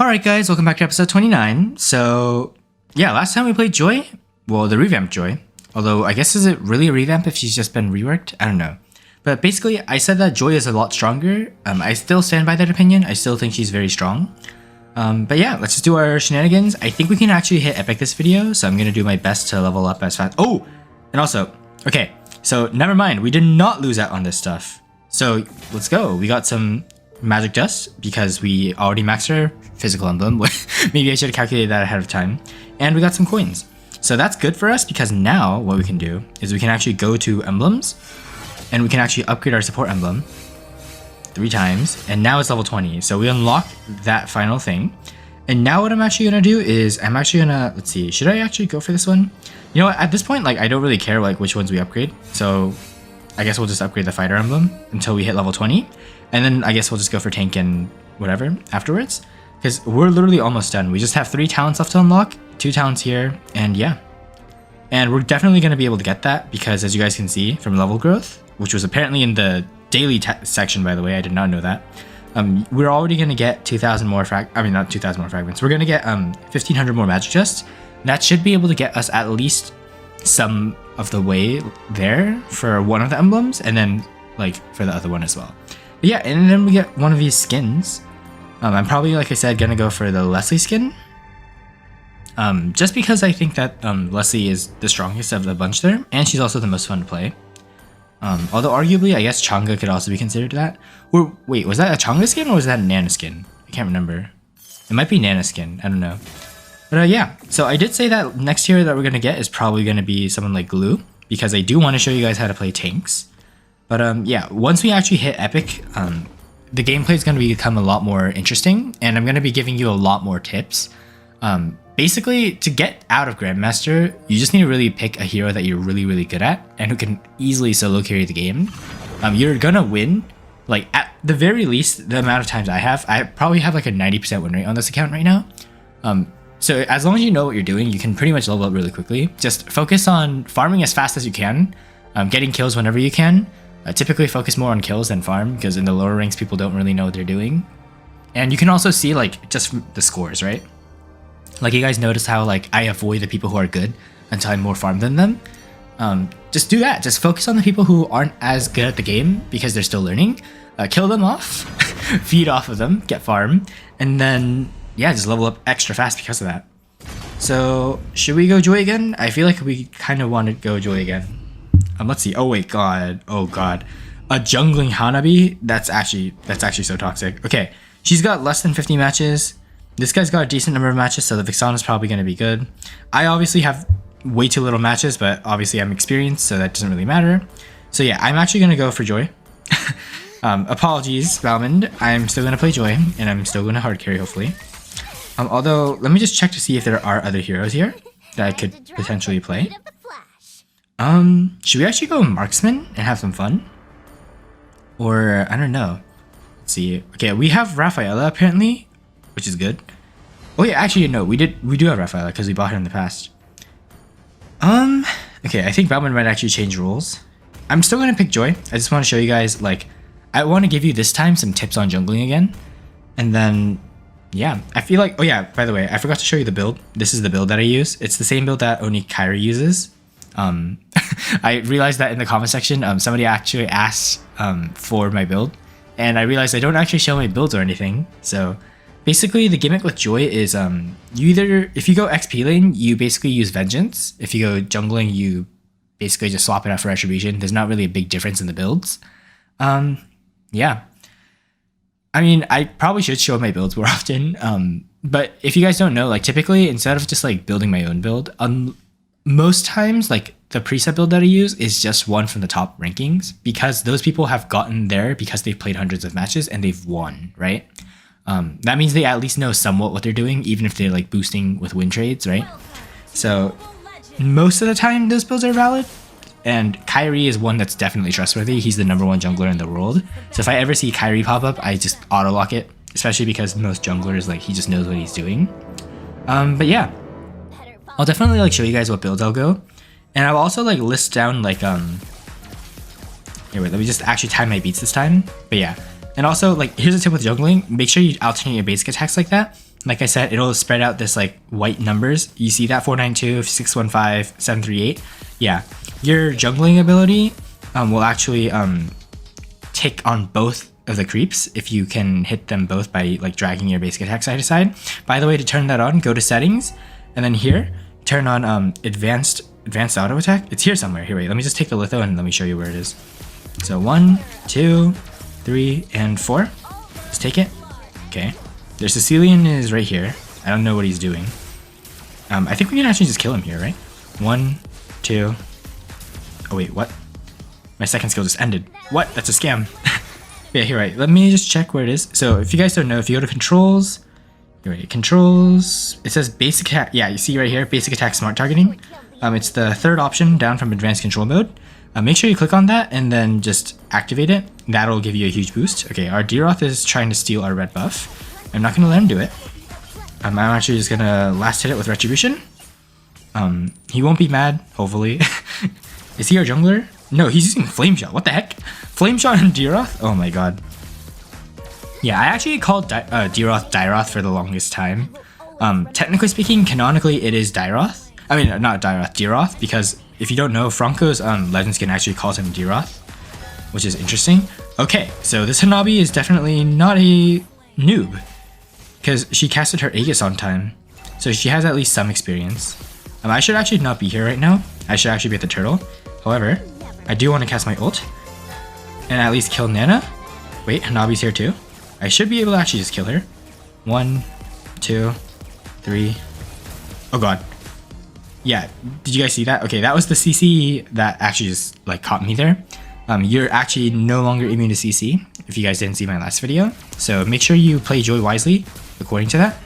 Alright guys, welcome back to episode 29. So, yeah, last time we played Joy, well, the revamped Joy. Although, I guess is it really a revamp if she's just been reworked? I don't know. But basically, I said that Joy is a lot stronger. I still stand by that opinion. I still think she's very strong. But yeah, let's just do our shenanigans. I think we can actually hit epic this video, so I'm going to do my best to level up as fast. Oh! And also, okay, so never mind. We did not lose out on this stuff. So, let's go. We got some magic dust because we already maxed our physical emblem. Maybe I should have calculated that ahead of time. And we got some coins. So that's good for us because now what we can do is we can actually go to emblems and we can actually upgrade our support emblem 3 times. And now it's level 20. So we unlock that final thing. And now what I'm actually going to do is I'm actually going to, let's see, should I actually go for this one? You know what, at this point, like I don't really care like which ones we upgrade. So I guess we'll just upgrade the fighter emblem until we hit level 20. And then I guess we'll just go for tank and whatever afterwards. Because we're literally almost done. We just have 3 talents left to unlock, 2 talents here, and yeah. And we're definitely going to be able to get that because as you guys can see from level growth, which was apparently in the daily section, by the way, I did not know that. We're already going to get 2,000 more not 2,000 more fragments. We're going to get 1,500 more magic chests. That should be able to get us at least some of the way there for one of the emblems, and then like for the other one as well. But yeah, and then we get one of these skins. I'm probably, like I said, gonna go for the Leslie skin. Just because I think that Leslie is the strongest of the bunch there, and she's also the most fun to play. Although arguably, I guess Changa could also be considered that. Or wait, was that a Changa skin or was that a Nana skin? I can't remember. It might be Nana skin, I don't know. But yeah, so I did say that next hero that we're gonna get is probably gonna be someone like Glue, because I do want to show you guys how to play tanks. But yeah, once we actually hit epic, the gameplay is going to become a lot more interesting, and I'm going to be giving you a lot more tips. Basically, to get out of Grandmaster, you just need to really pick a hero that you're really, really good at, and who can easily solo carry the game. You're going to win, like, at the very least, the amount of times I probably have like a 90% win rate on this account right now. So as long as you know what you're doing, you can pretty much level up really quickly. Just focus on farming as fast as you can, getting kills whenever you can. Typically focus more on kills than farm, because in the lower ranks people don't really know what they're doing. And you can also see like just the scores, right? Like you guys notice how like I avoid the people who are good until I'm more farm than them. Just do that. Just focus on the people who aren't as good at the game because they're still learning. Kill them off, feed off of them, get farm, and then yeah, just level up extra fast because of that. So should we go Joy again? I feel like we kind of want to go Joy again. Let's see. Oh wait, god. Oh god. A jungling Hanabi? That's actually so toxic. Okay, she's got less than 50 matches. This guy's got a decent number of matches, so the Vixana's probably going to be good. I obviously have way too little matches, but obviously I'm experienced, so that doesn't really matter. So yeah, I'm actually going to go for Joy. Apologies, Balmond. I'm still going to play Joy, and I'm still going to hard carry, hopefully. Although, let me just check to see if there are other heroes here that I could potentially play. Should we actually go Marksman and have some fun? Or, I don't know. Let's see. Okay, we have Rafaela apparently, which is good. Oh yeah, actually no, we do have Rafaela because we bought her in the past. Okay, I think Batman might actually change rules. I'm still gonna pick Joy. I just want to show you guys, like, I want to give you this time some tips on jungling again. And then, yeah, I feel like, oh yeah, by the way, I forgot to show you the build. This is the build that I use. It's the same build that Oni Kairi uses. I realized that in the comment section, somebody actually asked for my build, and I realized I don't actually show my builds or anything. So basically the gimmick with Joy is if you go XP lane, you basically use Vengeance. If you go jungling, you basically just swap it out for Retribution. There's not really a big difference in the builds. Yeah. I mean, I probably should show my builds more often, but if you guys don't know, like typically instead of just like building my own build, most times, like, the preset build that I use is just one from the top rankings because those people have gotten there because they've played hundreds of matches and they've won, right? That means they at least know somewhat what they're doing, even if they're, like, boosting with win trades, right? So, most of the time, those builds are valid, and Kairi is one that's definitely trustworthy. He's the #1 jungler in the world. So if I ever see Kairi pop up, I just auto-lock it, especially because most junglers, like, he just knows what he's doing. But yeah. I'll definitely like show you guys what builds I'll go, and I'll also like list down like here, wait, let me just actually time my beats this time. But yeah, And also, like, here's a tip with jungling. Make sure you alternate your basic attacks like that. Like I said, it'll spread out this like white numbers. You see that 492, 615, 738. Yeah, your jungling ability will actually tick on both of the creeps if you can hit them both by like dragging your basic attack side to side. By the way, to turn that on, go to settings, and then here, turn on advanced auto attack. It's here somewhere. Here, wait, let me just take the litho and let me show you where it is. So 1, 2, 3, and 4. Let's take it. Okay. Their Sicilian is right here. I don't know what he's doing. I think we can actually just kill him here, right? 1, 2. Oh wait, what? My second skill just ended. What? That's a scam. Yeah, here, right. Let me just check where it is. So if you guys don't know, if you go to controls, here, right, controls, it says basic attack. Yeah, you see right here, basic attack smart targeting. It's the third option down from advanced control mode. Make sure you click on that and then just activate it. That'll give you a huge boost. Okay, our Deroth is trying to steal our red buff. I'm not going to let him do it. I'm actually just going to last hit it with Retribution. He won't be mad, hopefully. Is he our jungler? No, he's using Flame Shot. What the heck? Flame Shot and Deroth? Oh my god. Yeah, I actually called Deroth Dyroth for the longest time. Technically speaking, canonically, it is Dyroth. I mean, not Dyroth, Deroth, because if you don't know, Franco's Legend skin actually calls him Deroth, which is interesting. Okay, so this Hanabi is definitely not a noob, because she casted her Aegis on time, so she has at least some experience. I should actually not be here right now. I should actually be at the turtle. However, I do want to cast my ult and at least kill Nana. Wait, Hanabi's here too. I should be able to actually just kill her. 1, 2, 3. Oh god. Yeah, did you guys see that? Okay, that was the CC that actually just like caught me there. You're actually no longer immune to CC if you guys didn't see my last video. So make sure you play Joy wisely according to that.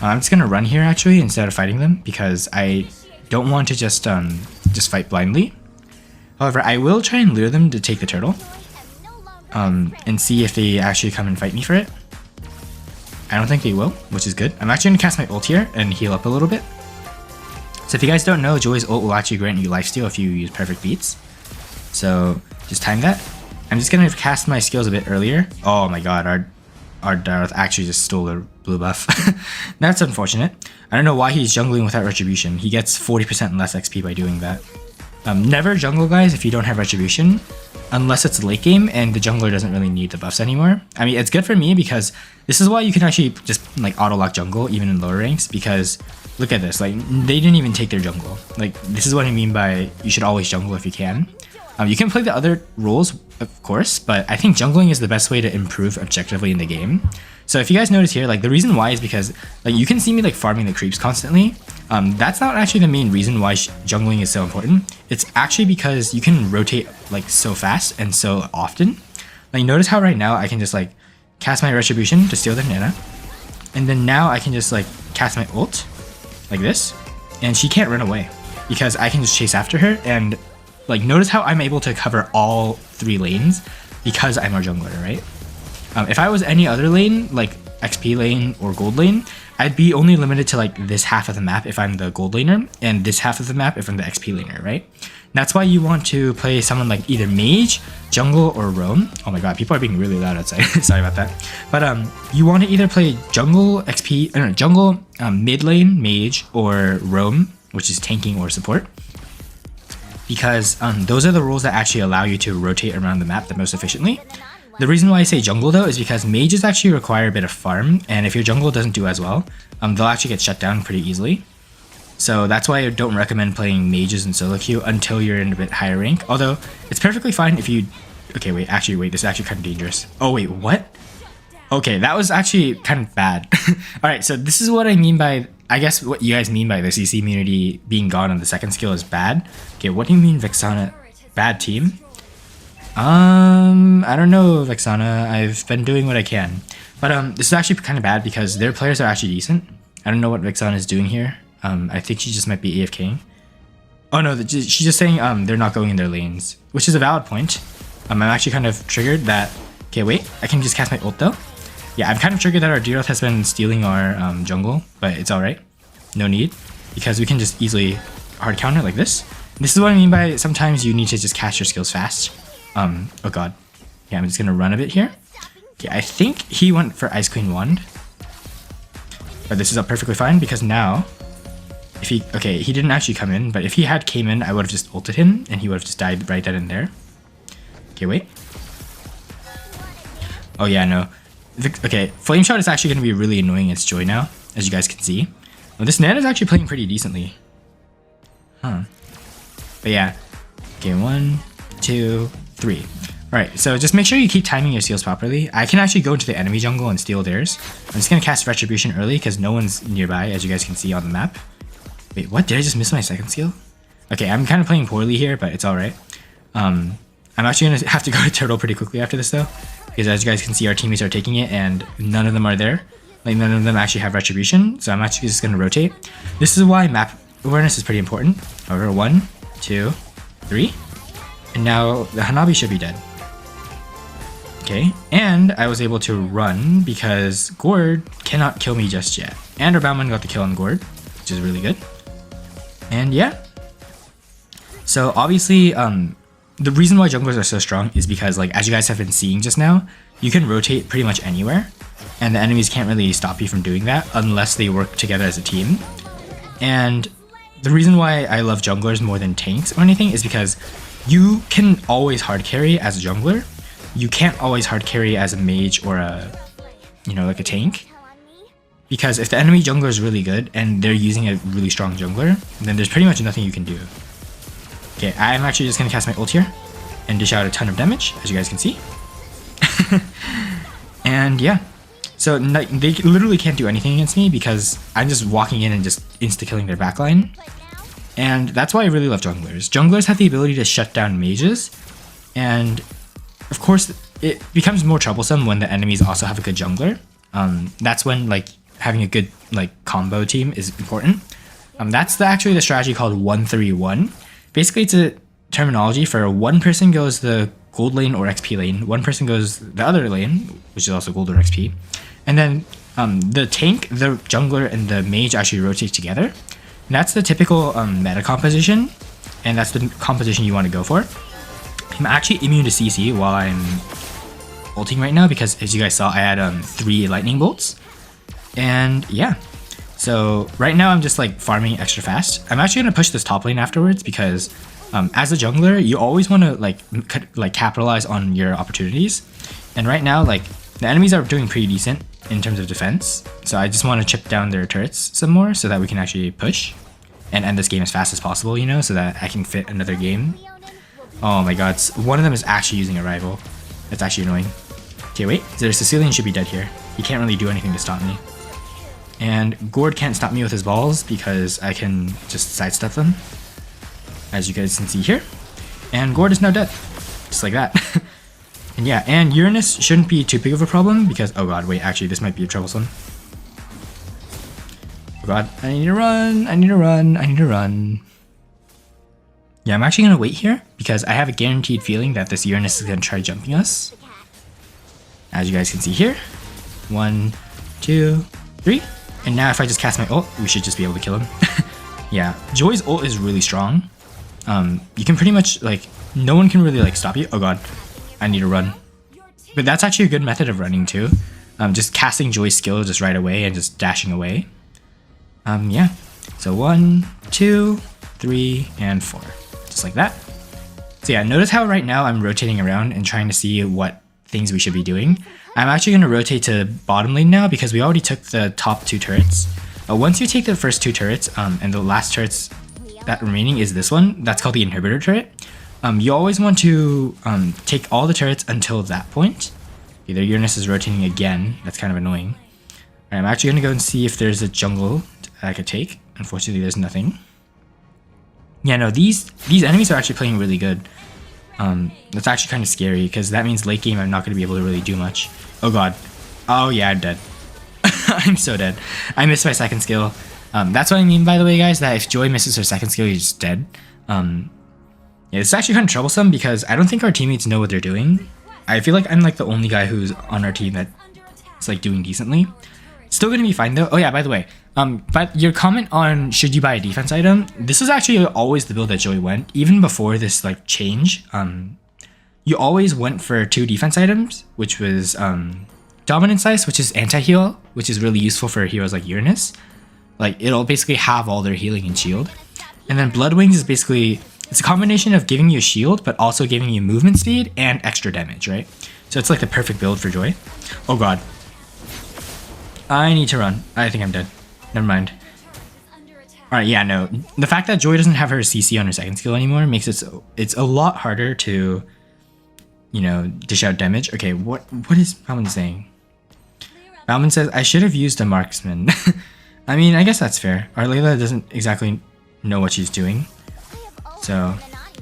I'm just gonna run here actually instead of fighting them because I don't want to just fight blindly. However, I will try and lure them to take the turtle and see if they actually come and fight me for it. I don't think they will, which is good. I'm actually gonna cast my ult here and heal up a little bit. So if you guys don't know, Joy's ult will actually grant you lifesteal if you use perfect beats. So just time that. I'm just gonna cast my skills a bit earlier. Oh my god, our Darth actually just stole a blue buff. That's unfortunate. I don't know why he's jungling without Retribution. He gets 40% less XP by doing that. Never jungle, guys, if you don't have Retribution, unless it's late game and the jungler doesn't really need the buffs anymore. I mean, it's good for me because this is why you can actually just like auto lock jungle even in lower ranks, because look at this, like they didn't even take their jungle. Like this is what I mean by you should always jungle if you can. You can play the other roles, of course, but I think jungling is the best way to improve objectively in the game. So if you guys notice here, like the reason why is because like you can see me like farming the creeps constantly. That's not actually the main reason why jungling is so important. It's actually because you can rotate like so fast and so often. Like notice how right now I can just like cast my Retribution to steal their Nana, and then now I can just like cast my ult like this, and she can't run away because I can just chase after her. And like notice how I'm able to cover all 3 lanes because I'm our jungler, right? If I was any other lane, like XP lane or gold lane, I'd be only limited to like this half of the map if I'm the gold laner, and this half of the map if I'm the XP laner, right? That's why you want to play someone like either mage, jungle, or roam. Oh my god, people are being really loud outside. Sorry about that. But you want to either play jungle, XP, no, jungle, mid lane, mage, or roam, which is tanking or support. Because those are the roles that actually allow you to rotate around the map the most efficiently. The reason why I say jungle though is because mages actually require a bit of farm, and if your jungle doesn't do as well, they'll actually get shut down pretty easily. So that's why I don't recommend playing mages in solo queue until you're in a bit higher rank. Although it's perfectly fine if you... Okay, wait, this is actually kind of dangerous. Oh wait, what? Okay, that was actually kind of bad. Alright, so this is what I mean by... I guess what you guys mean by the CC immunity being gone on the second skill is bad. Okay, what do you mean Vexana? Bad team? I don't know, Vexana. I've been doing what I can. But this is actually kind of bad because their players are actually decent. I don't know what Vexana is doing here. I think she just might be AFKing. Oh no, she's just saying they're not going in their lanes, which is a valid point. I'm actually kind of triggered that... Okay, wait, I can just cast my ult though. Yeah, I'm kind of triggered that our Deroth has been stealing our jungle, but it's alright. No need, because we can just easily hard counter like this. This is what I mean by sometimes you need to just cast your skills fast. Oh god. Yeah, I'm just gonna run a bit here. Okay, I think he went for Ice Queen Wand. But this is up perfectly fine because now, if he, okay, he didn't actually come in, but if he had came in, I would have just ulted him and he would have just died right then and there. Okay, wait. Oh yeah, no. Okay, Flame Shot is actually going to be really annoying against Joy now, as you guys can see. Well, this Nan is actually playing pretty decently. Huh. But yeah. Okay, 1, 2, 3. Alright, so just make sure you keep timing your seals properly. I can actually go into the enemy jungle and steal theirs. I'm just going to cast Retribution early because no one's nearby, as you guys can see on the map. Wait, what? Did I just miss my second seal? Okay, I'm kind of playing poorly here, but it's alright. I'm actually going to have to go to Turtle pretty quickly after this though. Because as you guys can see, our teammates are taking it and none of them are there. Like, none of them actually have Retribution, so I'm actually just going to rotate. This is why map awareness is pretty important. Over 1, 2, 3. And now the Hanabi should be dead. Okay, and I was able to run because Gord cannot kill me just yet. And our Bauman got the kill on Gord, which is really good. And yeah. So obviously, the reason why junglers are so strong is because, like, as you guys have been seeing just now, you can rotate pretty much anywhere. And the enemies can't really stop you from doing that unless they work together as a team. And the reason why I love junglers more than tanks or anything is because you can always hard carry as a jungler. You can't always hard carry as a mage or a, you know, like a tank. Because if the enemy jungler is really good and they're using a really strong jungler, then there's pretty much nothing you can do. Okay, I'm actually just going to cast my ult here and dish out a ton of damage, as you guys can see. And yeah, so they literally can't do anything against me because I'm just walking in and just insta-killing their backline. And that's why I really love junglers. Junglers have the ability to shut down mages, and of course it becomes more troublesome when the enemies also have a good jungler. That's when, like, having a good, like, combo team is important. That's actually the strategy called 1-3-1. Basically, it's a terminology for one person goes the gold lane or XP lane, one person goes the other lane, which is also gold or XP, and then the tank, the jungler, and the mage actually rotate together. And that's the typical meta composition, and that's the composition you want to go for. I'm actually immune to CC while I'm ulting right now because, as you guys saw, I had 3 lightning bolts. And yeah, so right now I'm just like farming extra fast. I'm actually going to push this top lane afterwards because as a jungler, you always want to like capitalize on your opportunities. And right now, like, the enemies are doing pretty decent in terms of defense. So I just want to chip down their turrets some more so that we can actually push and end this game as fast as possible, you know, so that I can fit another game. Oh my god, one of them is actually using a rival. That's actually annoying. Okay, wait, their Sicilian should be dead here. He can't really do anything to stop me. And Gord can't stop me with his balls because I can just sidestep them, as you guys can see here. And Gord is now dead, just like that. And yeah, and Uranus shouldn't be too big of a problem because, oh god, wait, actually this might be troublesome. Oh god, I need to run, I need to run, I need to run. Yeah, I'm actually gonna wait here because I have a guaranteed feeling that this Uranus is gonna try jumping us. As you guys can see here. 1, 2, 3. And now if I just cast my ult, we should just be able to kill him. Yeah, Joy's ult is really strong. You can pretty much, like, no one can really, like, stop you. Oh god, I need to run. But that's actually a good method of running too. Just casting Joy's skill just right away and just dashing away. Yeah. So 1, 2, 3, and 4. Just like that. So yeah, notice how right now I'm rotating around and trying to see what things we should be doing. I'm actually going to rotate to bottom lane now because we already took the top 2 turrets. Once you take the first 2 turrets, and the last turrets that remaining is this one, that's called the inhibitor turret. You always want to take all the turrets until that point. Either Uranus is rotating again, that's kind of annoying. I'm actually going to go and see if there's a jungle I could take. Unfortunately, there's nothing. Yeah, no, these enemies are actually playing really good. That's actually kind of scary because that means late game I'm not going to be able to really do much. Oh god. Oh yeah, I'm dead. I'm so dead. I missed my second skill. That's what I mean, by the way, guys, that if Joy misses her second skill, he's just dead. Yeah, it's actually kind of troublesome because I don't think our teammates know what they're doing. I feel like I'm like the only guy who's on our team that's like doing decently. Still gonna be fine though. Oh yeah, by the way, but your comment on should you buy a defense item, this is actually always the build that Joy went, even before this like change. you always went for 2 defense items, which was Dominance Ice, which is anti-heal, which is really useful for heroes like Uranus. Like, it'll basically have all their healing and shield. And then Blood Wings is basically, it's a combination of giving you a shield, but also giving you movement speed and extra damage, right? So it's like the perfect build for Joy. Oh god. I need to run. I think I'm dead. Never mind. Alright, yeah, no. The fact that Joy doesn't have her CC on her second skill anymore makes it so it's a lot harder to, you know, dish out damage. Okay, what is Bauman saying? Bauman says, I should have used a marksman. I mean, I guess that's fair. Our Layla doesn't exactly know what she's doing. So,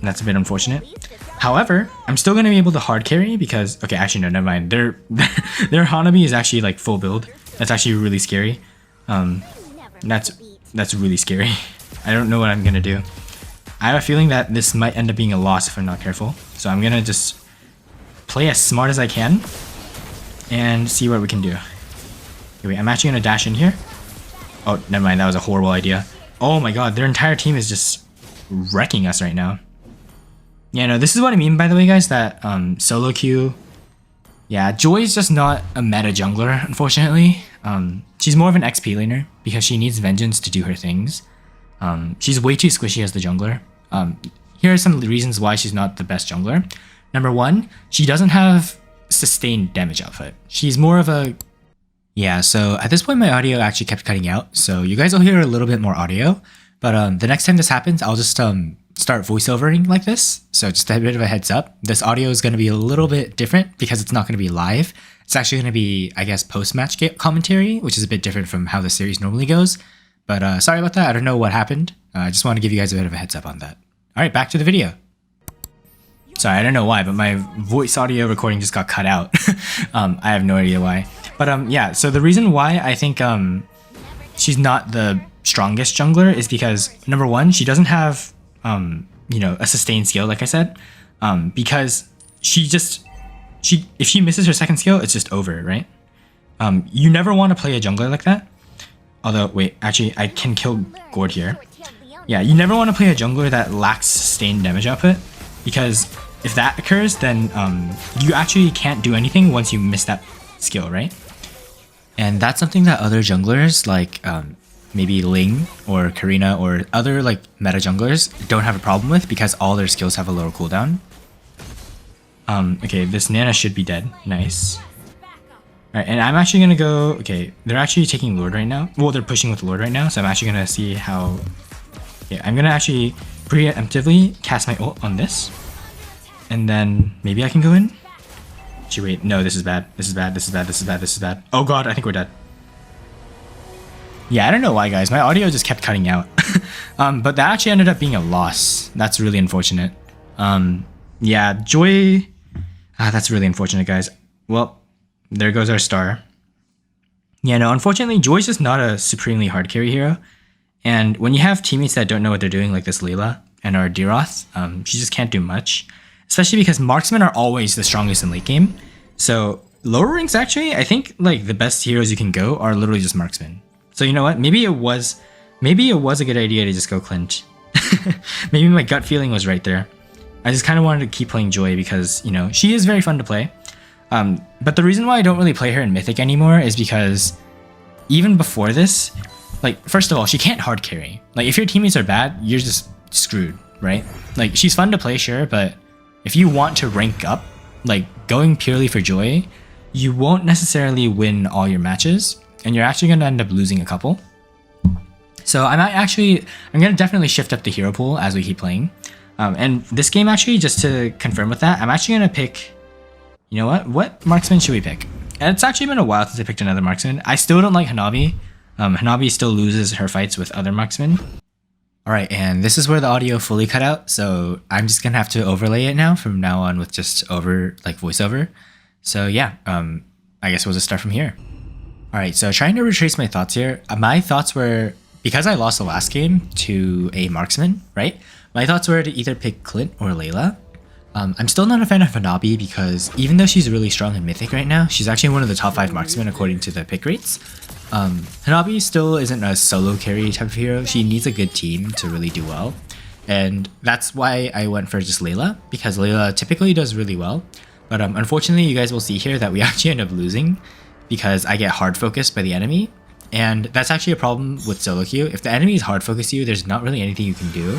that's a bit unfortunate. However, I'm still going to be able to hard carry because... Okay, actually, no, never mind. Their Hanabi is actually, like, full build. That's actually really scary. That's really scary. I don't know what I'm going to do. I have a feeling that this might end up being a loss if I'm not careful. So I'm going to just play as smart as I can and see what we can do. Okay, wait, I'm actually going to dash in here. Oh, never mind. That was a horrible idea. Oh my god, their entire team is just wrecking us right now. Yeah, no, this is what I mean, by the way, guys, that solo queue... Yeah, Joy is just not a meta jungler, unfortunately. She's more of an XP laner because she needs Vengeance to do her things. She's way too squishy as the jungler. Here are some reasons why she's not the best jungler. Number 1, she doesn't have sustained damage output. She's more of a... Yeah, so at this point my audio actually kept cutting out, so you guys will hear a little bit more audio. But the next time this happens, I'll just start voiceovering like this. So just a bit of a heads up. This audio is going to be a little bit different because it's not going to be live. It's actually going to be, I guess, post-match commentary, which is a bit different from how the series normally goes. But sorry about that. I don't know what happened. I just want to give you guys a bit of a heads up on that. All right, back to the video. Sorry, I don't know why, but my voice audio recording just got cut out. I have no idea why. But yeah, so the reason why I think she's not the strongest jungler is because, number 1, she doesn't have you know, a sustained skill, like I said, because if she misses her second skill, it's just over, right? You never want to play a jungler like that. Although, wait, actually, I can kill Gord here. Yeah, you never want to play a jungler that lacks sustained damage output, because if that occurs, then you actually can't do anything once you miss that skill, right? And that's something that other junglers, like maybe Ling or Karina or other like meta junglers don't have a problem with because all their skills have a lower cooldown. Okay, this Nana should be dead. Nice. Alright, and I'm actually gonna go... Okay, they're actually taking Lord right now. Well, they're pushing with Lord right now, so I'm actually gonna see how... Yeah, I'm gonna actually preemptively cast my ult on this. And then maybe I can go in? Actually, wait, no, this is bad. This is bad, this is bad, this is bad, this is bad. Oh god, I think we're dead. Yeah, I don't know why, guys. My audio just kept cutting out. But that actually ended up being a loss. That's really unfortunate. Yeah, Joy... that's really unfortunate, guys. Well, there goes our star. Yeah, no, unfortunately, Joy's just not a supremely hard carry hero. And when you have teammates that don't know what they're doing, like this Layla and our Diroth, she just can't do much. Especially because marksmen are always the strongest in late game. So lower ranks, actually, I think like the best heroes you can go are literally just marksmen. So you know what? Maybe it was a good idea to just go Clint. Maybe my gut feeling was right there. I just kind of wanted to keep playing Joy because, you know, she is very fun to play. But the reason why I don't really play her in Mythic anymore is because even before this, like, first of all, she can't hard carry. Like, if your teammates are bad, you're just screwed, right? Like, she's fun to play, sure, but if you want to rank up, like, going purely for Joy, you won't necessarily win all your matches, and you're actually going to end up losing a couple. So I'm going to definitely shift up the hero pool as we keep playing. And this game, actually, just to confirm with that, I'm actually going to pick... You know what? What marksman should we pick? And it's actually been a while since I picked another marksman. I still don't like Hanabi. Hanabi still loses her fights with other marksmen. Alright, and this is where the audio fully cut out, so I'm just gonna have to overlay it now from now on with just voiceover. So yeah, I guess we'll just start from here. Alright, so trying to retrace my thoughts here. My thoughts were, because I lost the last game to a marksman, right? My thoughts were to either pick Clint or Layla. I'm still not a fan of Hanabi because even though she's really strong in Mythic right now, she's actually one of the top 5 marksmen according to the pick rates. Hanabi still isn't a solo carry type of hero. She needs a good team to really do well. And that's why I went for just Layla, because Layla typically does really well. But unfortunately, you guys will see here that we actually end up losing because I get hard focused by the enemy. And that's actually a problem with solo queue. If the enemy is hard focused you, there's not really anything you can do.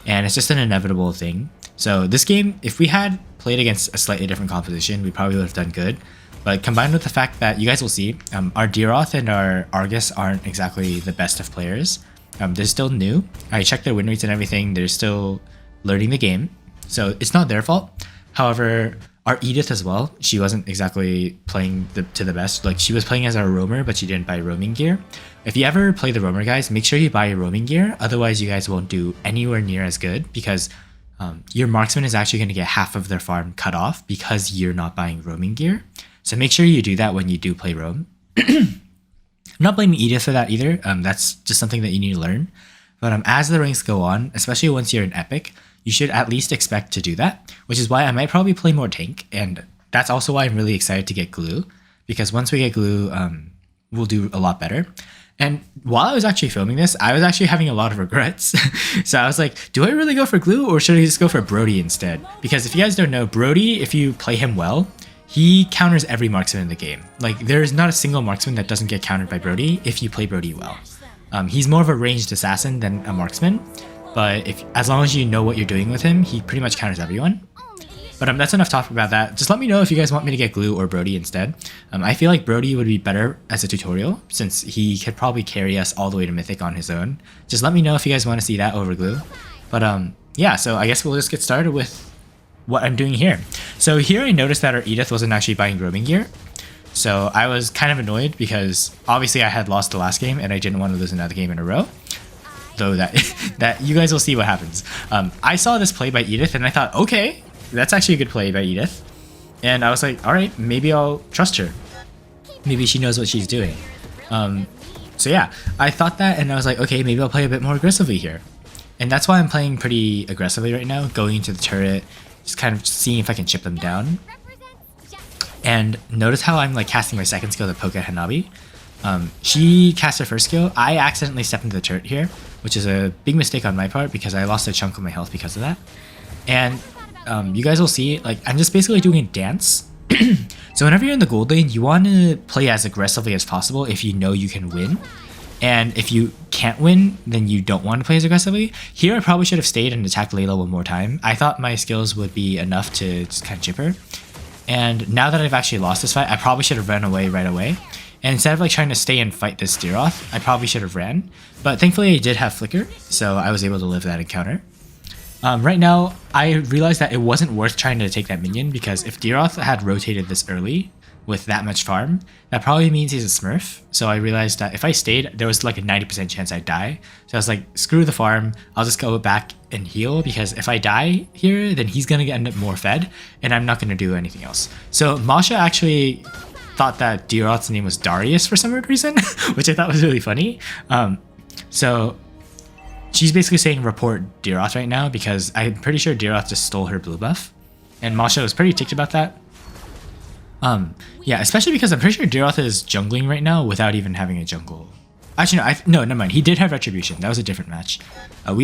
And it's just an inevitable thing. So this game, if we had played against a slightly different composition, we probably would have done good. But combined with the fact that you guys will see, our Deeroth and our Argus aren't exactly the best of players. They're still new. I checked their win rates and everything. They're still learning the game. So it's not their fault. However, our Edith as well, she wasn't exactly playing to the best. Like, she was playing as our roamer, but she didn't buy roaming gear. If you ever play the roamer, guys, make sure you buy roaming gear. Otherwise, you guys won't do anywhere near as good because your marksman is actually going to get half of their farm cut off because you're not buying roaming gear. So make sure you do that when you do play roam. I'm not blaming Edith for that either. That's just something that you need to learn. But as the ranks go on, especially once you're in Epic, you should at least expect to do that, which is why I might probably play more tank. And that's also why I'm really excited to get glue, because once we get glue, we'll do a lot better. And while I was actually filming this, I was actually having a lot of regrets. So I was like, do I really go for glue or should I just go for Brody instead? Because if you guys don't know, Brody, if you play him well, he counters every marksman in the game. Like, there's not a single marksman that doesn't get countered by Brody if you play Brody well. He's more of a ranged assassin than a marksman, but as long as you know what you're doing with him, he pretty much counters everyone. But that's enough talk about that. Just let me know if you guys want me to get glue or Brody instead. I feel like Brody would be better as a tutorial since he could probably carry us all the way to Mythic on his own. Just let me know if you guys want to see that over glue. But yeah, so I guess we'll just get started with what I'm doing here. So here I noticed that our Edith wasn't actually buying roaming gear. So I was kind of annoyed because obviously I had lost the last game and I didn't want to lose another game in a row. Though that you guys will see what happens. I saw this play by Edith and I thought, okay, that's actually a good play by Edith. And I was like, all right, maybe I'll trust her. Maybe she knows what she's doing. So yeah, I thought that and I was like, okay, maybe I'll play a bit more aggressively here. And that's why I'm playing pretty aggressively right now, going into the turret, just kind of seeing if I can chip them down. And notice how I'm like casting my second skill to poke at Hanabi. She cast her first skill. I accidentally stepped into the turret here, which is a big mistake on my part because I lost a chunk of my health because of that. And you guys will see, like, I'm just basically doing a dance. So whenever you're in the gold lane, you want to play as aggressively as possible if you know you can win. And if you can't win, then you don't want to play as aggressively. Here I probably should have stayed and attacked Layla one more time. I thought my skills would be enough to just kind of chip her. And now that I've actually lost this fight, I probably should have run away right away. And instead of like trying to stay and fight this Deeroth, I probably should have ran. But thankfully I did have Flicker, so I was able to live that encounter. Right now, I realized that it wasn't worth trying to take that minion because if Deeroth had rotated this early with that much farm, that probably means he's a Smurf. So I realized that if I stayed, there was like a 90% chance I'd die. So I was like, screw the farm, I'll just go back and heal because if I die here, then he's gonna end up more fed and I'm not gonna do anything else. So Masha actually thought that Deeroth's name was Darius for some weird reason, which I thought was really funny. So she's basically saying report Deeroth right now because I'm pretty sure Deeroth just stole her blue buff. And Masha was pretty ticked about that. Yeah, especially because I'm pretty sure Deeroth is jungling right now without even having a jungle. Actually, no, never mind. He did have Retribution. That was a different match. I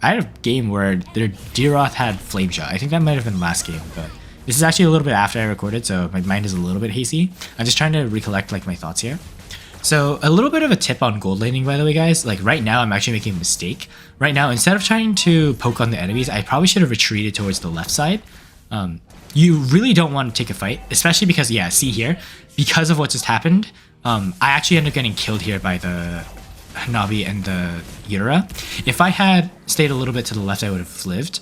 had a game where their Deeroth had Flame Shot. I think that might have been last game, but this is actually a little bit after I recorded, so my mind is a little bit hazy. I'm just trying to recollect like my thoughts here. So a little bit of a tip on gold laning, by the way, guys. Like right now, I'm actually making a mistake. Right now, instead of trying to poke on the enemies, I probably should have retreated towards the left side. You really don't want to take a fight, especially because, yeah, see here, because of what just happened, I actually ended up getting killed here by the Hanabi and the Yura. If I had stayed a little bit to the left, I would have lived.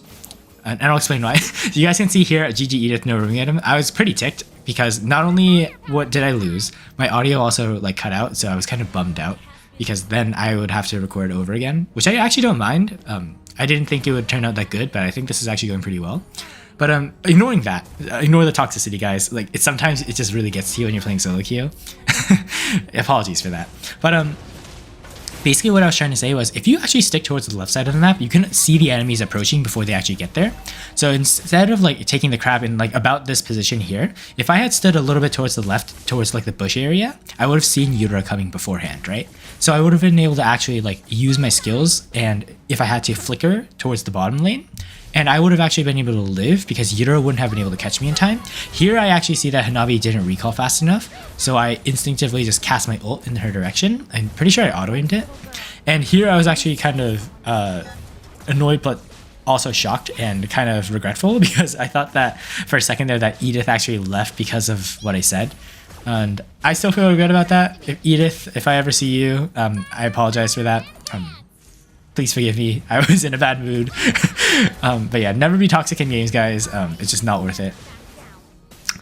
And I'll explain why. You guys can see here, GG Edith, no rooming item. I was pretty ticked because not only what did I lose, my audio also like cut out, so I was kind of bummed out because then I would have to record over again, which I actually don't mind. I didn't think it would turn out that good, but I think this is actually going pretty well. But ignoring that, ignore the toxicity, guys. Like sometimes it just really gets to you when you're playing solo queue. Apologies for that. But Basically what I was trying to say was if you actually stick towards the left side of the map, you can see the enemies approaching before they actually get there. So instead of like taking the crab in like about this position here, if I had stood a little bit towards the left, towards like the bush area, I would have seen Yura coming beforehand, right? So I would have been able to actually like use my skills, and if I had to flicker towards the bottom lane, and I would have actually been able to live because Yura wouldn't have been able to catch me in time. Here I actually see that Hanabi didn't recall fast enough, so I instinctively just cast my ult in her direction. I'm pretty sure I auto-aimed it. And here I was actually kind of annoyed but also shocked and kind of regretful because I thought that for a second there that Edith actually left because of what I said. And I still feel good about that. If Edith, if I ever see you, I apologize for that. Please forgive me. I was in a bad mood. But yeah, never be toxic in games, guys. It's just not worth it.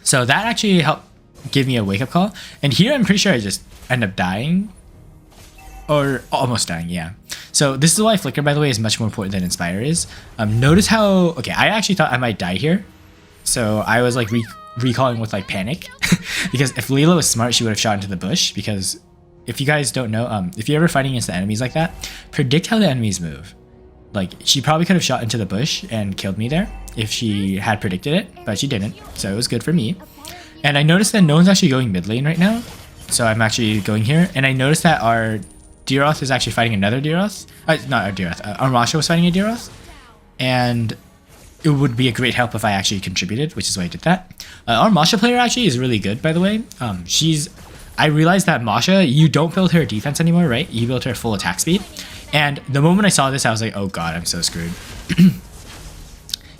So that actually helped give me a wake-up call. And here I'm pretty sure I just end up dying. Or almost dying, yeah. So this is why Flicker, by the way, is much more important than Inspire is. Notice how... Okay, I actually thought I might die here. So I was like recalling with like panic. Because if Layla was smart, she would have shot into the bush. Because... if you guys don't know, if you're ever fighting against the enemies like that, predict how the enemies move. Like, she probably could have shot into the bush and killed me there if she had predicted it, but she didn't, so it was good for me. And I noticed that no one's actually going mid lane right now, so I'm actually going here, and I noticed that our Deeroth is actually fighting another Deeroth. Not our Deeroth, our Masha was fighting a Deeroth, and it would be a great help if I actually contributed, which is why I did that. Our Masha player actually is really good, by the way. I realized that Masha, you don't build her defense anymore, right? You build her full attack speed. And the moment I saw this, I was like, oh god, I'm so screwed.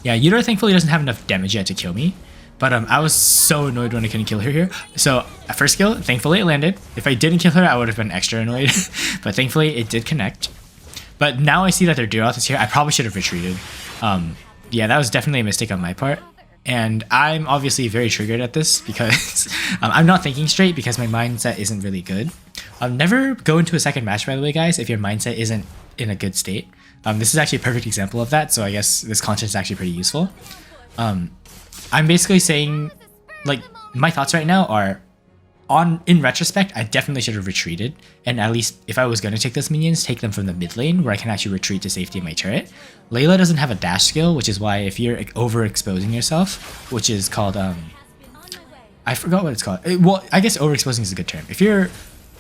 Yeah, Yura thankfully doesn't have enough damage yet to kill me. But I was so annoyed when I couldn't kill her here. So, first kill, thankfully it landed. If I didn't kill her, I would have been extra annoyed. But thankfully, it did connect. But now I see that their Deeroth is here. I probably should have retreated. Yeah, that was definitely a mistake on my part. And I'm obviously very triggered at this because I'm not thinking straight because my mindset isn't really good. Never go into a second match, by the way, guys, if your mindset isn't in a good state. This is actually a perfect example of that, so I guess this content is actually pretty useful. I'm basically saying, like, my thoughts right now are, in retrospect, I definitely should have retreated, and at least if I was going to take those minions, take them from the mid lane where I can actually retreat to safety in my turret. Layla doesn't have a dash skill, which is why if you're overexposing yourself, which is called, I forgot what it's called. Well, I guess overexposing is a good term. If you're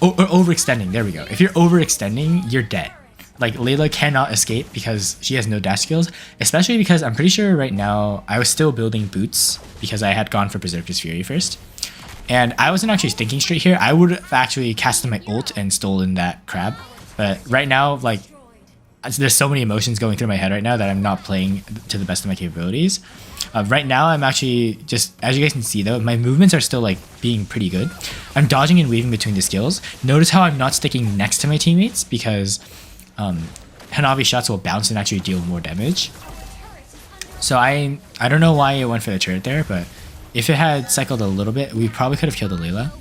overextending, there we go. If you're overextending, you're dead. Like, Layla cannot escape because she has no dash skills, especially because I'm pretty sure right now I was still building boots because I had gone for Berserker's Fury first. And I wasn't actually thinking straight here. I would have actually casted my ult and stolen that crab. But right now, like, there's so many emotions going through my head right now that I'm not playing to the best of my capabilities. Right now, I'm actually just, as you guys can see though, my movements are still like being pretty good. I'm dodging and weaving between the skills. Notice how I'm not sticking next to my teammates because Hanabi shots will bounce and actually deal more damage. So I don't know why it went for the turret there, but if it had cycled a little bit, we probably could have killed the Layla.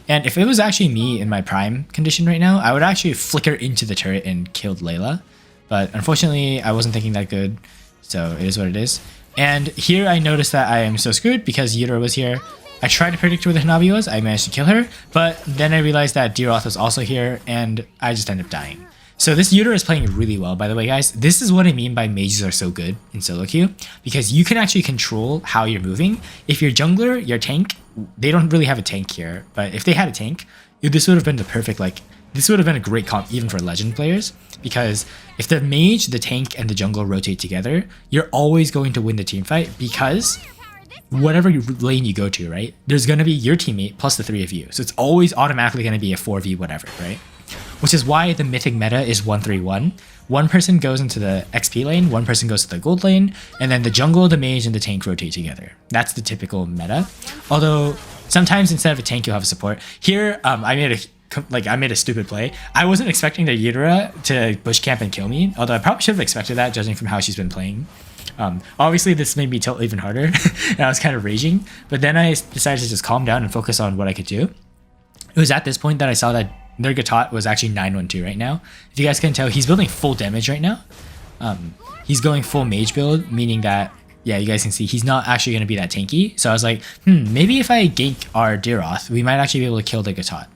And if it was actually me in my prime condition right now, I would actually flicker into the turret and killed Layla. But unfortunately, I wasn't thinking that good, so it is what it is. And here I noticed that I am so screwed because Yura was here. I tried to predict where the Hanabi was, I managed to kill her, but then I realized that Deeroth was also here, and I just ended up dying. So this Yura is playing really well, by the way, guys. This is what I mean by mages are so good in solo queue, because you can actually control how you're moving. If you're jungler, your tank, they don't really have a tank here, but if they had a tank, this would have been the perfect, like, this would have been a great comp even for legend players, because if the mage, the tank, and the jungle rotate together, you're always going to win the team fight because whatever lane you go to, right, there's going to be your teammate plus the three of you. So it's always automatically going to be a 4v whatever, right? Which is why the Mythic meta is 1-3-1. One person goes into the XP lane, one person goes to the gold lane, and then the jungle, the mage, and the tank rotate together. That's the typical meta. Although sometimes instead of a tank, you'll have a support. Here, I made a stupid play. I wasn't expecting the Yura to bush camp and kill me, although I probably should have expected that judging from how she's been playing. Obviously, this made me tilt even harder, and I was kind of raging. But then I decided to just calm down and focus on what I could do. It was at this point that I saw that their Gatot was actually 912 right now. If you guys can tell, he's building full damage right now. He's going full mage build, meaning that, yeah, you guys can see he's not actually going to be that tanky. So I was like, maybe if I gank our Deeroth, we might actually be able to kill the Gatot.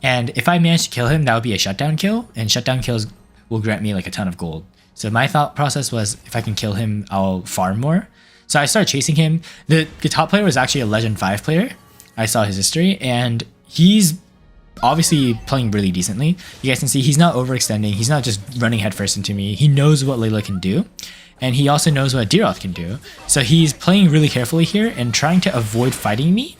And if I manage to kill him, that would be a shutdown kill, and shutdown kills will grant me like a ton of gold. So my thought process was, if I can kill him, I'll farm more. So I started chasing him. The top player was actually a Legend 5 player. I saw his history, and he's obviously playing really decently. You guys can see he's not overextending. He's not just running headfirst into me. He knows what Layla can do, and he also knows what Diroth can do. So he's playing really carefully here and trying to avoid fighting me,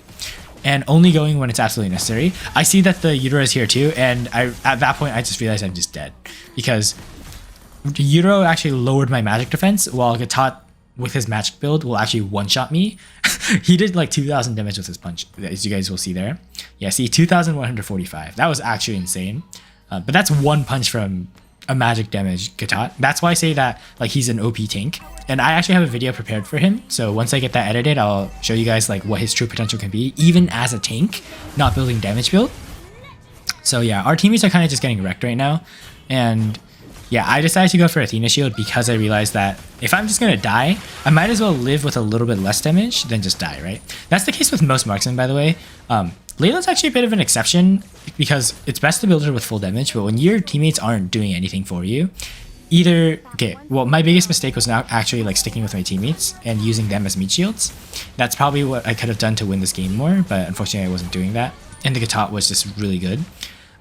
and only going when it's absolutely necessary. I see that the Yutaro is here too, and at that point I just realized I'm just dead, because Yutaro actually lowered my magic defense, while Gatot with his magic build will actually one-shot me. He did like 2,000 damage with his punch, as you guys will see there. Yeah, see, 2,145. That was actually insane. But that's one punch from a magic damage Gatot. That's why I say that like he's an OP tank. And I actually have a video prepared for him. So once I get that edited, I'll show you guys like what his true potential can be, even as a tank, not building damage build. So yeah, our teammates are kind of just getting wrecked right now. And yeah, I decided to go for Athena Shield because I realized that if I'm just going to die, I might as well live with a little bit less damage than just die, right? That's the case with most marksmen, by the way. Layla's actually a bit of an exception because it's best to build her with full damage, but when your teammates aren't doing anything for you, my biggest mistake was not actually like sticking with my teammates and using them as meat shields. That's probably what I could have done to win this game more, but unfortunately I wasn't doing that. And the Gatot was just really good.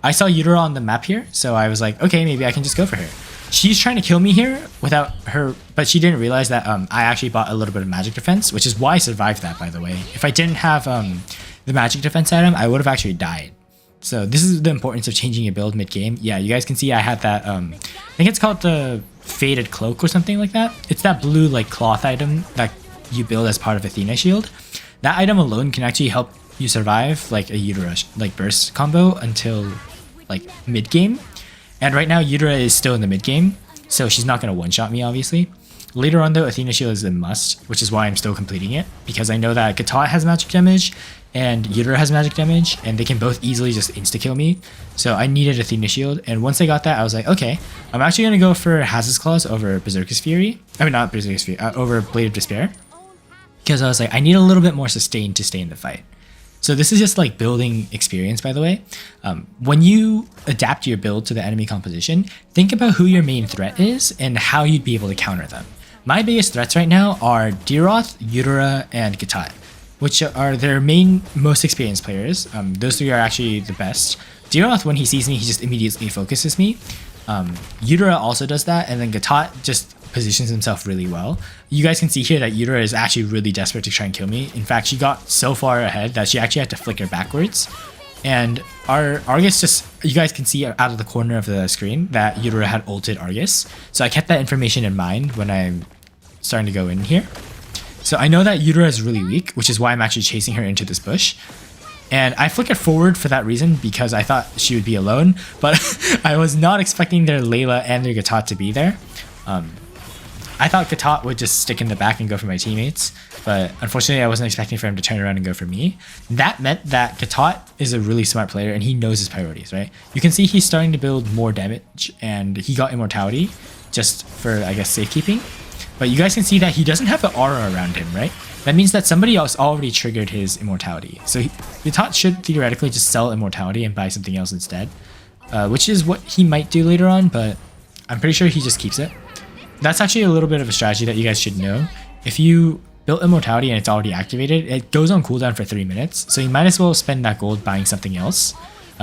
I saw Yutaro on the map here, so I was like, okay, maybe I can just go for her. She's trying to kill me here without her, but she didn't realize that I actually bought a little bit of magic defense, which is why I survived that, by the way. If I didn't have the magic defense item, I would have actually died. So this is the importance of changing your build mid-game. Yeah, you guys can see I had that, I think it's called the Faded Cloak or something like that. It's that blue like cloth item that you build as part of Athena Shield. That item alone can actually help you survive like a Yutaro like burst combo until like mid-game. And right now Yutaro is still in the mid-game, so she's not going to one-shot me obviously. Later on though, Athena Shield is a must, which is why I'm still completing it, because I know that Gatot has magic damage and Yutaro has magic damage, and they can both easily just insta-kill me. So I needed Athena Shield, and once I got that, I was like, okay, I'm actually going to go for Hazard's Claws over Berserker's Fury. I mean, not Berserker's Fury, over Blade of Despair. Because I was like, I need a little bit more sustain to stay in the fight. So this is just like building experience, by the way. When you adapt your build to the enemy composition, think about who your main threat is and how you'd be able to counter them. My biggest threats right now are Diroth, Yutaro, and Gatot, which are their most experienced players. Those three are actually the best. Diroth, when he sees me, he just immediately focuses me. Yutaro also does that, and then Gatot just positions himself really well. You guys can see here that Yutaro is actually really desperate to try and kill me. In fact, she got so far ahead that she actually had to flicker backwards. And our Argus just, you guys can see out of the corner of the screen that Yutaro had ulted Argus. So I kept that information in mind when I'm starting to go in here. So I know that Yutaro is really weak, which is why I'm actually chasing her into this bush. And I flickered forward for that reason, because I thought she would be alone, but I was not expecting their Layla and their Gatot to be there. I thought Gatot would just stick in the back and go for my teammates, but unfortunately I wasn't expecting for him to turn around and go for me. That meant that Gatot is a really smart player and he knows his priorities, right? You can see he's starting to build more damage and he got immortality just for, I guess, safekeeping. But you guys can see that he doesn't have an aura around him, right? That means that somebody else already triggered his immortality. So Gatot should theoretically just sell immortality and buy something else instead, which is what he might do later on, but I'm pretty sure he just keeps it. That's actually a little bit of a strategy that you guys should know. If you built immortality and it's already activated, it goes on cooldown for 3 minutes, so you might as well spend that gold buying something else.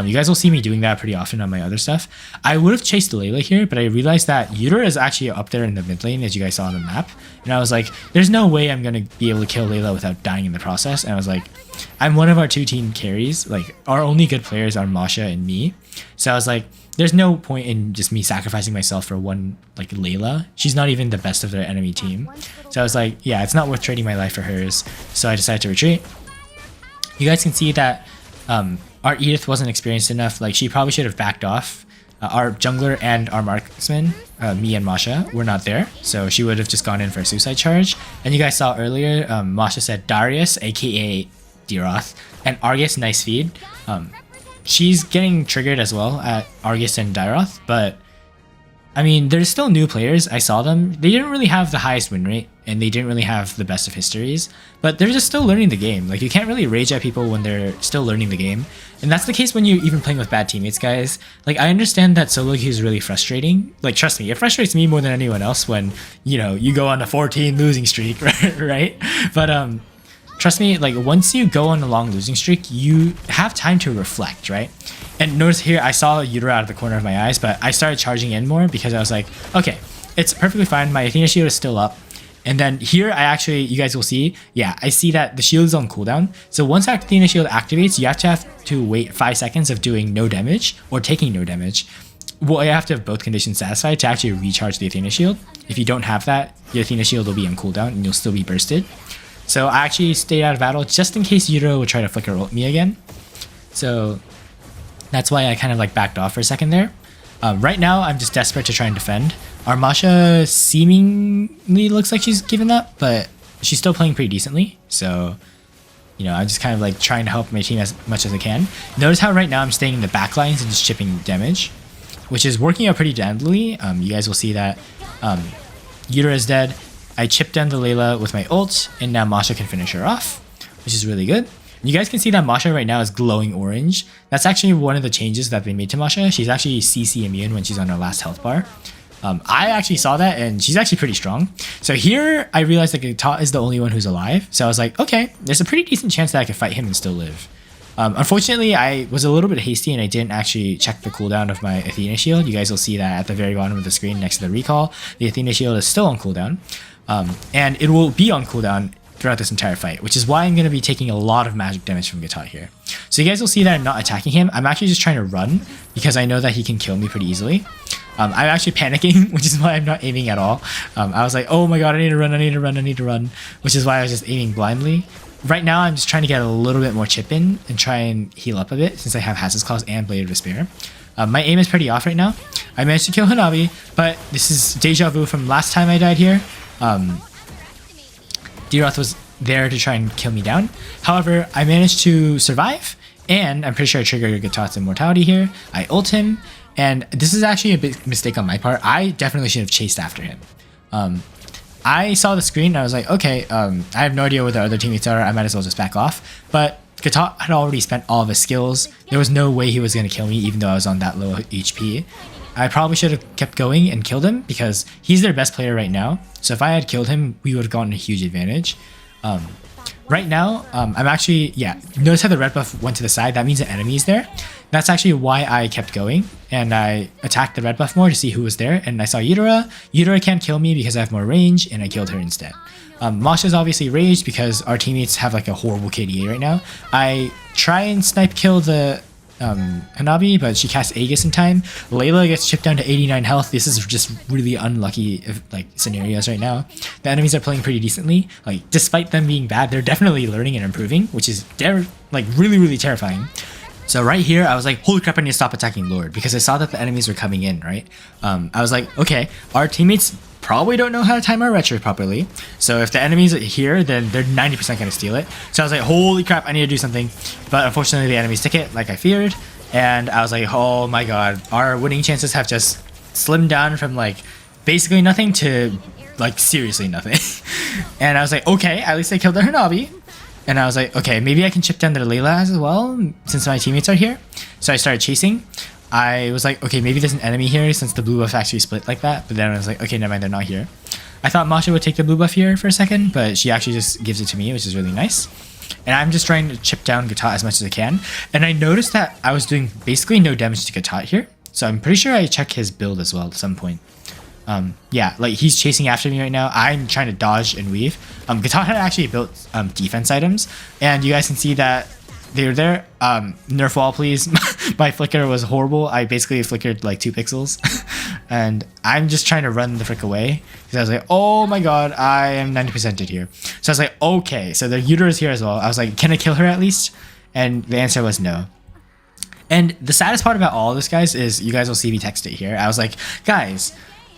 You guys will see me doing that pretty often on my other stuff. I would have chased Layla here, but I realized that Yutaro is actually up there in the mid lane, as you guys saw on the map. And I was like, there's no way I'm going to be able to kill Layla without dying in the process. And I was like, I'm one of our 2 team carries. Like, our only good players are Masha and me. So I was like, there's no point in just me sacrificing myself for one, like, Layla. She's not even the best of their enemy team. So I was like, yeah, it's not worth trading my life for hers. So I decided to retreat. You guys can see that our Edith wasn't experienced enough. Like, she probably should have backed off. Our jungler and our marksman, me and Masha, were not there. So she would have just gone in for a suicide charge. And you guys saw earlier, Masha said Darius, aka Diroth, and Argus, nice feed. She's getting triggered as well at Argus and Diroth, but I mean, there's still new players. I saw them. They didn't really have the highest win rate and they didn't really have the best of histories, but they're just still learning the game. Like, you can't really rage at people when they're still learning the game. And that's the case when you're even playing with bad teammates, guys. Like, I understand that solo queue is really frustrating. Like, trust me, it frustrates me more than anyone else when, you know, you go on a 14 losing streak, right? But trust me, like, once you go on a long losing streak, you have time to reflect, right? And notice here, I saw Utero out of the corner of my eyes, but I started charging in more because I was like, okay, it's perfectly fine. My Athena shield is still up. And then here, I actually, you guys will see, yeah, I see that the shield is on cooldown. So once Athena shield activates, you have to wait 5 seconds of doing no damage or taking no damage. Well, you have to have both conditions satisfied to actually recharge the Athena shield. If you don't have that, your Athena shield will be on cooldown and you'll still be bursted. So I actually stayed out of battle just in case Utero would try to flicker ult me again. So that's why I kind of like backed off for a second there. Right now, I'm just desperate to try and defend. Our Masha seemingly looks like she's given up, but she's still playing pretty decently. So, you know, I'm just kind of like trying to help my team as much as I can. Notice how right now I'm staying in the back lines and just chipping damage, which is working out pretty dandly. You guys will see that Utero is dead. I chipped down the Layla with my ult, and now Masha can finish her off, which is really good. You guys can see that Masha right now is glowing orange. That's actually one of the changes that they made to Masha. She's actually CC immune when she's on her last health bar. I actually saw that, and she's actually pretty strong. So here, I realized that Gatot is the only one who's alive. So I was like, okay, there's a pretty decent chance that I could fight him and still live. Unfortunately, I was a little bit hasty and I didn't actually check the cooldown of my Athena shield. You guys will see that at the very bottom of the screen next to the recall. The Athena shield is still on cooldown. And it will be on cooldown throughout this entire fight, which is why I'm going to be taking a lot of magic damage from Gatot here. So you guys will see that I'm not attacking him. I'm actually just trying to run because I know that he can kill me pretty easily. I'm actually panicking, which is why I'm not aiming at all. I was like, oh my god, I need to run, I need to run, I need to run, which is why I was just aiming blindly. Right now, I'm just trying to get a little bit more chip in and try and heal up a bit since I have Hazzard's Claws and Blade of Despair. My aim is pretty off right now. I managed to kill Hanabi, but this is deja vu from last time I died here. D-Roth was there to try and kill me down. However, I managed to survive, and I'm pretty sure I triggered Gatot's immortality here. I ult him, and this is actually a big mistake on my part. I definitely should have chased after him. I saw the screen, and I was like, okay, I have no idea where the other teammates are. I might as well just back off. But Gatot had already spent all of his skills. There was no way he was going to kill me, even though I was on that low HP. I probably should have kept going and killed him because he's their best player right now. So if I had killed him, we would have gotten a huge advantage. Right now, I'm actually, yeah, notice how the red buff went to the side. That means the enemy is there. That's actually why I kept going. And I attacked the red buff more to see who was there. And I saw Utero. Utero can't kill me because I have more range, and I killed her instead. Masha's obviously raged because our teammates have like a horrible KDA right now. I try and snipe kill the Hanabi, but she casts Aegis in time. Layla gets chipped down to 89 health. This is just really unlucky scenarios right now. The enemies are playing pretty decently. Like, despite them being bad, they're definitely learning and improving, which is really terrifying. So right here, I was like, holy crap, I need to stop attacking Lord because I saw that the enemies were coming in, right? I was like, okay, our teammates probably don't know how to time our retro properly. So if the enemies are here, then they're 90% going to steal it. So I was like, holy crap, I need to do something. But unfortunately, the enemies took it like I feared. And I was like, oh my god, our winning chances have just slimmed down from like basically nothing to like seriously nothing. And I was like, okay, at least I killed the Hanabi. And I was like, okay, maybe I can chip down their Layla as well since my teammates are here. So I started chasing. I was like, okay, maybe there's an enemy here since the blue buff actually split like that. But then I was like, okay, never mind, they're not here. I thought Masha would take the blue buff here for a second, but she actually just gives it to me, which is really nice. And I'm just trying to chip down Gatot as much as I can. And I noticed that I was doing basically no damage to Gatot here. So I'm pretty sure I check his build as well at some point. Yeah, like he's chasing after me right now. I'm trying to dodge and weave. Gatot had actually built defense items, and you guys can see that they're there. Nerf wall, please. My flicker was horrible. I basically flickered like 2 pixels, and I'm just trying to run the frick away because I was like, oh my god, I am 90%ed here. So I was like, okay, so the Utero is here as well. I was like, can I kill her at least? And the answer was no. And the saddest part about all of this, guys, is you guys will see me text it here. I was like, guys,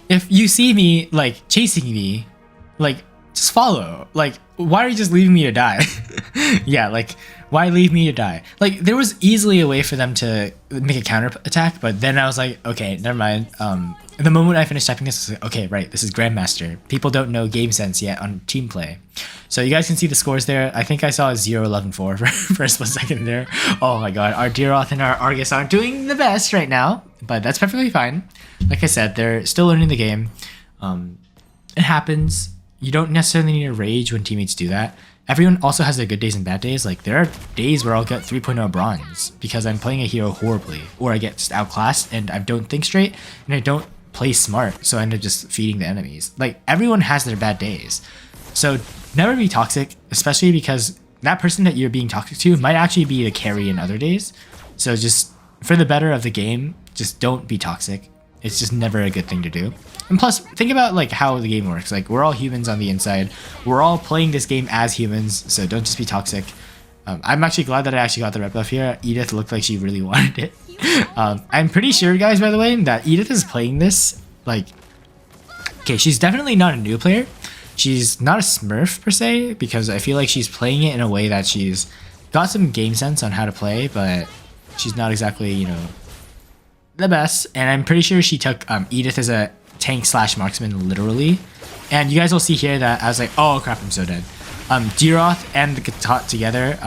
if you see me like chasing me, like just follow. Like, why are you just leaving me to die? Yeah, like Why leave me to die? Like, there was easily a way for them to make a counter attack, but then I was like, okay, never mind. The moment I finished typing this, I was like, okay, right, this is Grandmaster. People don't know game sense yet on team play. So you guys can see the scores there. I think I saw a 0-11-4 for a split second there. Oh my god, our Deeroth and our Argus aren't doing the best right now, but that's perfectly fine. Like I said, they're still learning the game. It happens. You don't necessarily need to rage when teammates do that. Everyone also has their good days and bad days. Like, there are days where I'll get 3.0 bronze because I'm playing a hero horribly, or I get just outclassed and I don't think straight and I don't play smart, so I end up just feeding the enemies. Like, everyone has their bad days. So never be toxic, especially because that person that you're being toxic to might actually be the carry in other days. So just for the better of the game, just don't be toxic. It's just never a good thing to do. And plus, think about like how the game works. Like, we're all humans on the inside. We're all playing this game as humans, so don't just be toxic. I'm actually glad that I actually got the rep buff here. Edith looked like she really wanted it. I'm pretty sure, guys, by the way, that Edith is playing this, like... Okay, she's definitely not a new player. She's not a smurf, per se, because I feel like she's playing it in a way that she's got some game sense on how to play, but she's not exactly, you know, the best. And I'm pretty sure she took Edith as a tank / marksman, literally. And you guys will see here that I was like, oh crap, I'm so dead. Deeroth and the Gatot together,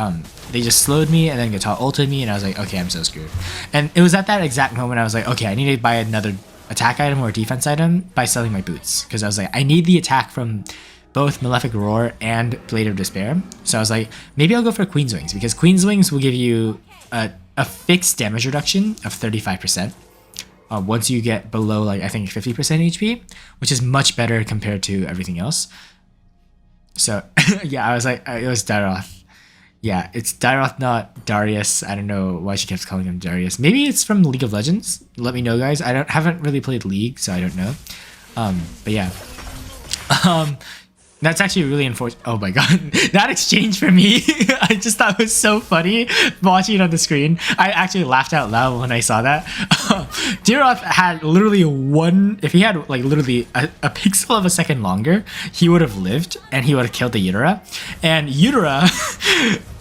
they just slowed me, and then Gatot ulted me, and I was like, okay, I'm so screwed. And it was at that exact moment I was like, okay, I need to buy another attack item or defense item by selling my boots, because I was like, I need the attack from both Malefic Roar and Blade of Despair. So I was like, maybe I'll go for Queen's Wings, because Queen's Wings will give you a fixed damage reduction of 35%. Once you get below, like, I think 50% HP, which is much better compared to everything else. So, yeah, I was like, it was Daroth. Yeah, it's Daroth, not Darius. I don't know why she kept calling him Darius. Maybe it's from League of Legends. Let me know, guys. I haven't really played League, so I don't know. But yeah. That's actually really unfortunate. Oh my god, that exchange for me, I just thought it was so funny watching it on the screen. I actually laughed out loud when I saw that. Deeroth had literally if he had like literally a pixel of a second longer, he would have lived and he would have killed the Utera. And Utera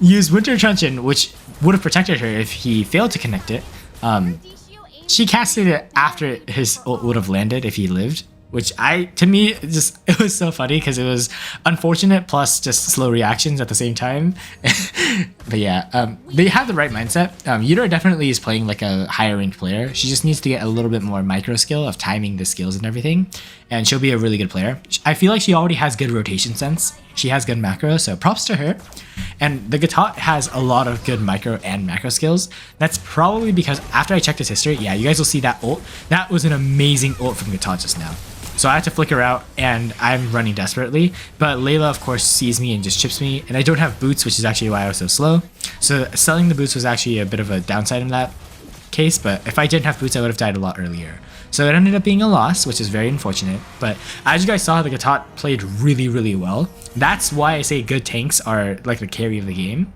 used Winter Truncheon, which would have protected her if he failed to connect it. She casted it after his ult would have landed if he lived. Which to me, it was so funny because it was unfortunate plus just slow reactions at the same time. But yeah, they have the right mindset. Utera definitely is playing like a higher ranked player. She just needs to get a little bit more micro skill of timing the skills and everything. And she'll be a really good player. I feel like she already has good rotation sense. She has good macro, so props to her. And the Gatot has a lot of good micro and macro skills. That's probably because after I checked his history, yeah, you guys will see that ult. That was an amazing ult from Gatot just now. So I had to flicker out, and I'm running desperately. But Layla, of course, sees me and just chips me. And I don't have boots, which is actually why I was so slow. So selling the boots was actually a bit of a downside in that case. But if I didn't have boots, I would have died a lot earlier. So it ended up being a loss, which is very unfortunate. But as you guys saw, the Gatot played really, really well. That's why I say good tanks are like the carry of the game.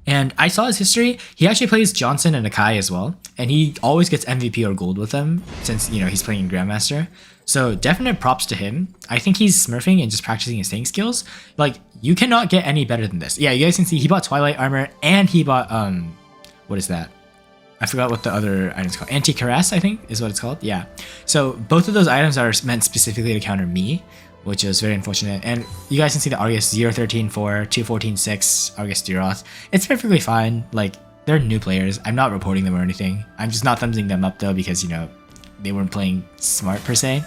And I saw his history. He actually plays Johnson and Akai as well. And he always gets MVP or gold with them since, you know, he's playing Grandmaster. So definite props to him. I think he's smurfing and just practicing his tank skills. Like, you cannot get any better than this. Yeah, you guys can see he bought Twilight Armor and he bought, what is that? I forgot what the other item's called. Anti-Caress, I think, is what it's called. Yeah. So both of those items are meant specifically to counter me, which is very unfortunate. And you guys can see the Argus 0-13-4, 2-14-6, Argus Deeroth. It's perfectly fine. Like, they're new players. I'm not reporting them or anything. I'm just not thumbsing them up though because, you know, they weren't playing smart per se.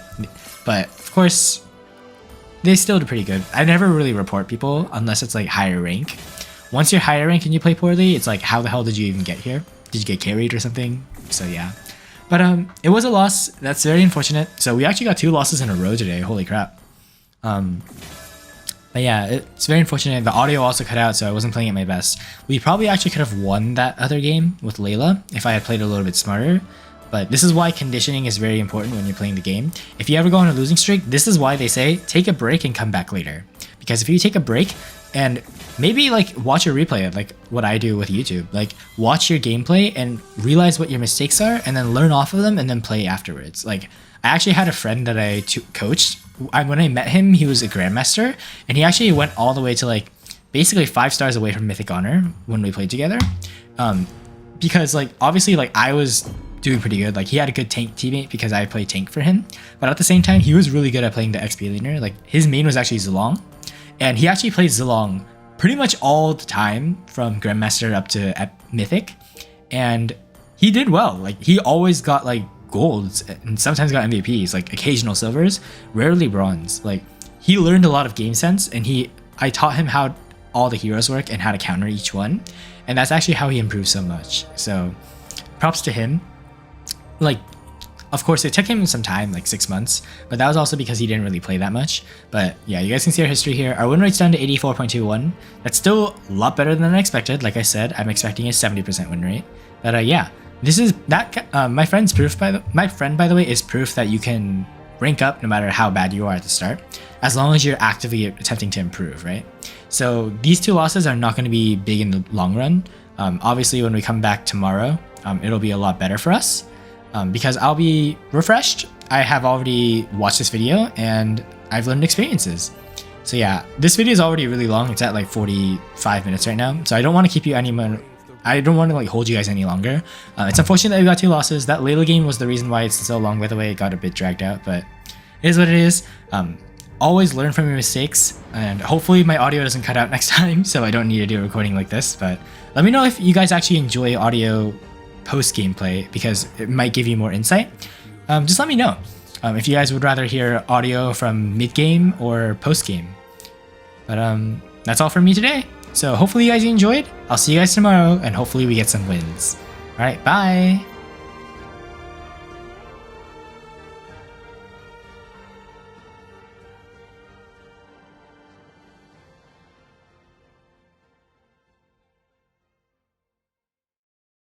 But of course, they still did pretty good. I never really report people unless it's like higher rank. Once you're higher rank and you play poorly, it's like, how the hell did you even get here? Did you get carried or something? So yeah. But it was a loss. That's very unfortunate. So we actually got 2 losses in a row today. Holy crap. But yeah, it's very unfortunate. The audio also cut out, so I wasn't playing at my best. We probably actually could have won that other game with Layla if I had played a little bit smarter. But this is why conditioning is very important when you're playing the game. If you ever go on a losing streak, this is why they say take a break and come back later. Because if you take a break and maybe like watch a replay, like what I do with YouTube, like watch your gameplay and realize what your mistakes are and then learn off of them and then play afterwards. Like, I actually had a friend that I coached. When I met him, he was a Grandmaster, and he actually went all the way to like basically 5 stars away from Mythic Honor when we played together. Because like obviously like I was doing pretty good. Like he had a good tank teammate because I played tank for him. But at the same time, he was really good at playing the XP laner. Like his main was actually Zilong. And he actually played Zilong pretty much all the time from Grandmaster up to Mythic. And he did well. Like he always got like golds and sometimes got MVPs, like occasional silvers, rarely bronze. Like he learned a lot of game sense, and I taught him how all the heroes work and how to counter each one. And that's actually how he improved so much. So props to him. Like, of course, it took him some time, like 6 months, but that was also because he didn't really play that much. But yeah, you guys can see our history here. Our win rate's down to 84.21. That's still a lot better than I expected. Like I said, I'm expecting a 70% win rate. But yeah, this is that. My friend, by the way, is proof that you can rank up no matter how bad you are at the start, as long as you're actively attempting to improve, right? So these 2 losses are not going to be big in the long run. Obviously, when we come back tomorrow, it'll be a lot better for us. Because I'll be refreshed. I have already watched this video and I've learned experiences. So yeah, this video is already really long. It's at like 45 minutes right now. So I don't want to keep you any more. I don't want to like hold you guys any longer. It's unfortunate that we got 2 losses. That Layla game was the reason why it's so long, by the way. It got a bit dragged out, but it is what it is. Always learn from your mistakes, and hopefully my audio doesn't cut out next time, so I don't need to do a recording like this. But let me know if you guys actually enjoy audio post gameplay, because it might give you more insight. Just let me know if you guys would rather hear audio from mid game or post game. But that's all from me today. So hopefully you guys enjoyed. I'll see you guys tomorrow, and hopefully we get some wins. All right, bye.